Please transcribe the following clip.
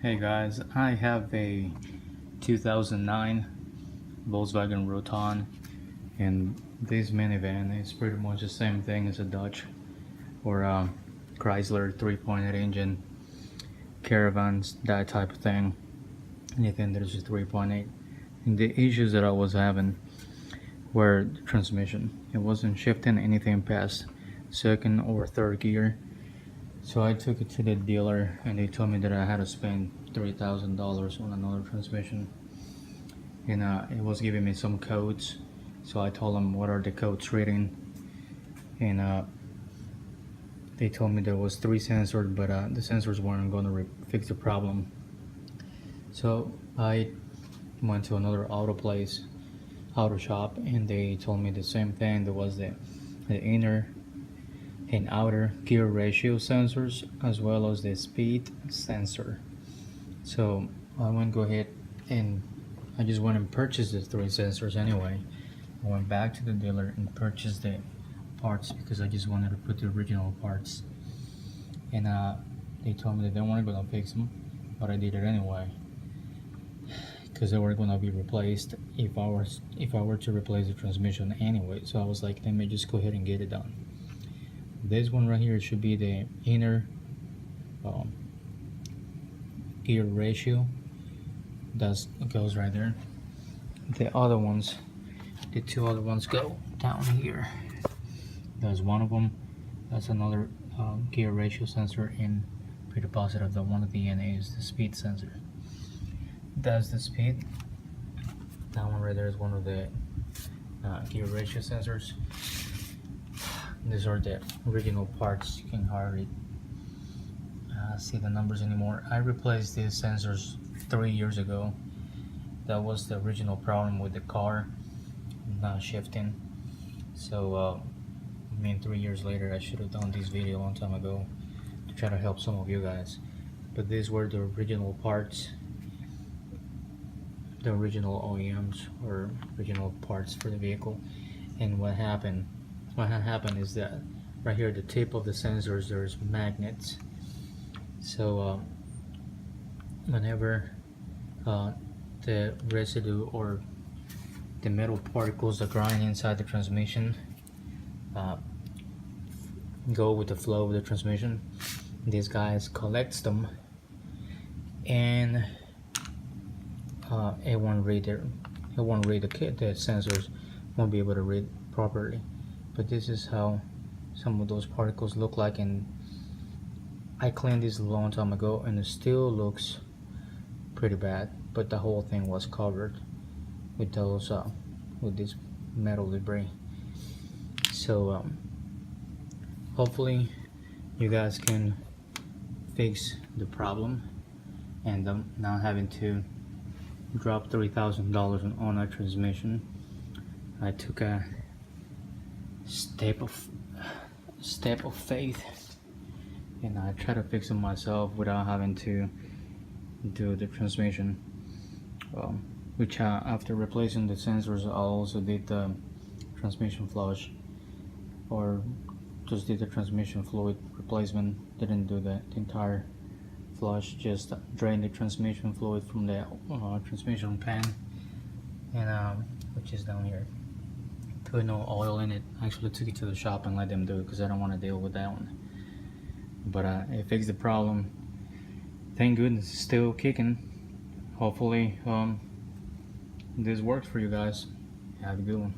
Hey guys, I have a 2009 Volkswagen Routan, and this minivan is pretty much the same thing as a Dodge or a Chrysler 3.8 engine, Caravans, that type of thing. Anything that is a 3.8. And the issues that I was having were the transmission. It wasn't shifting anything past second or third gear. So I took it to the dealer and they told me that I had to spend $3,000 on another transmission, and it was giving me some codes. So I told them what are the codes reading, and they told me there was 3 sensors, but the sensors weren't going to fix the problem. So I went to another auto shop, and they told me the same thing. There was the inner and outer gear ratio sensors, as well as the speed sensor. So I went go ahead and I just went and purchased the 3 sensors anyway. I went back to the dealer and purchased the parts because I just wanted to put the original parts, and they told me that they weren't gonna fix them, but I did it anyway because they were gonna be replaced if I were to replace the transmission anyway. So I was like, let me just go ahead and get it done. This one right here should be the inner gear ratio. That goes right there. The other ones, the 2 other ones go down here. There's one of them. That's another gear ratio sensor, and pretty positive that one of the NA is the speed sensor. That's the speed. That one right there is one of the gear ratio sensors. These are the original parts. You can hardly see the numbers anymore. I replaced these sensors 3 years ago. That was the original problem with the car not shifting. So I mean, 3 years later, I should have done this video a long time ago to try to help some of you guys. But these were the original parts, the original OEMs or original parts for the vehicle. And what happened is that right here, the tip of the sensors, there's magnets. So whenever the residue or the metal particles that grind inside the transmission go with the flow of the transmission, these guys collects them, and it won't read the sensors won't be able to read properly. But this is how some of those particles look like, and I cleaned this a long time ago and it still looks pretty bad, but the whole thing was covered with those with this metal debris. So hopefully you guys can fix the problem and not having to drop $3,000 on a transmission. I took a step of faith, and I try to fix it myself without having to do the transmission, which after replacing the sensors, I also did the transmission flush, or just did the transmission fluid replacement. Didn't do the entire flush, just drained the transmission fluid from the transmission pan, and which is down here. Put no oil in it. I actually took it to the shop and let them do it because I don't want to deal with that one. But it fixed the problem. Thank goodness it's still kicking. Hopefully this works for you guys. Have a good one.